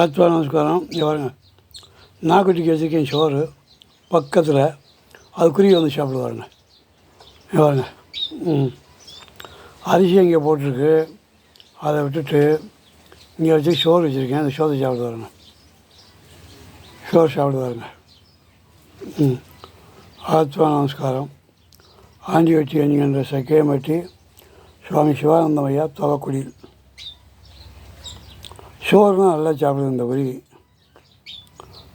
ஆத்மா நமஸ்காரம். இங்கே பாருங்க, நாக்குட்டிக்கு வச்சுருக்கேன் சோறு பக்கத்தில், அது குருவி வந்து சாப்பிடுவாருங்க. இங்கே பாருங்க, அரிசி இங்கே போட்டிருக்கு, அதை விட்டுட்டு இங்கே வச்சு சோறு வச்சுருக்கேன், அந்த சோறை சாப்பிடுவாருங்க. சோறு சாப்பிடுவாருங்க. ஆத்மா நமஸ்காரம். ஆண்டிவட்டி என்கின்ற சக்கேமட்டி சுவாமி சிவானந்தம் ஐயா தொலைக்குடியில். சோறுனா நல்லா சாப்பிடுது இந்த குருவி.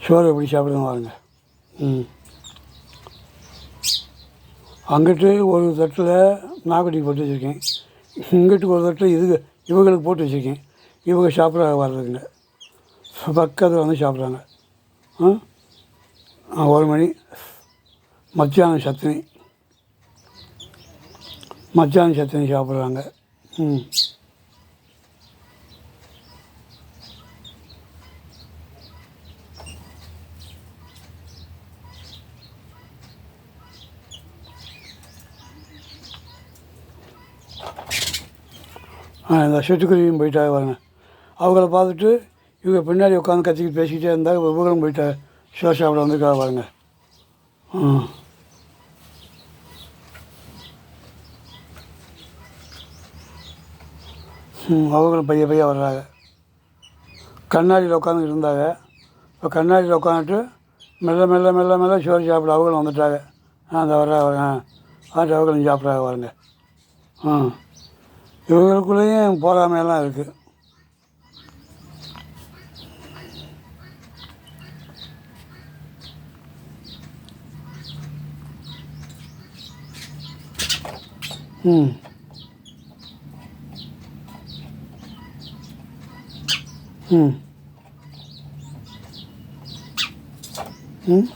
சோறு எப்படி சாப்பிடுன்னு பாருங்க. அங்கிட்டு ஒரு தட்டில் நாக்குட்டிக்கு போட்டு வச்சுருக்கேன், இங்கிட்டு ஒரு தட்டில் இவங்களுக்கு போட்டு வச்சுருக்கேன். இவங்க சாப்பிட வர்றதுங்க, பக்கத்தில் வந்து சாப்பிட்றாங்க. 1 மணி மத்தியானம் சத்தினி சாப்பிட்றாங்க. இந்த சிட்டுக்குருவியும் போயிட்டாங்க பாருங்க. அவங்கள பார்த்துட்டு இவங்க பின்னாடி உட்காந்து கத்திக்கிட்டு பேசிக்கிட்டே இருந்தால் இவங்களும் போயிட்டாங்க. ஷோ சாப்பிட வந்துருக்காக பாருங்க. அவங்களும் பைய வர்றாங்க. கண்ணாடியில் உட்காந்துக்கிட்டு இருந்தாங்க, இப்போ கண்ணாடியில் உட்காந்துட்டு மெல்ல மெல்ல மெல்ல மெல்ல சோறு சாப்பிட அவங்களும் வந்துட்டாங்க. அந்த வர்றாங்க, அவங்களும் சாப்பிட்றாங்க பாருங்க. இவங்களுக்குள்ளேயும் போகாமையெல்லாம் இருக்குது. ம் ம் ம்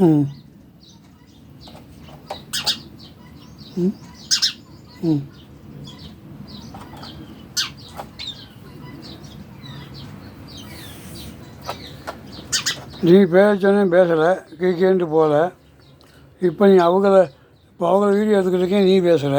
ம் ம் ம் நீ பேசனே பேசலை, கேட்டு போகல. இப்போ அவங்கள வீடியோ எடுத்துக்கிட்டு இருக்கேன், நீ பேசுகிற.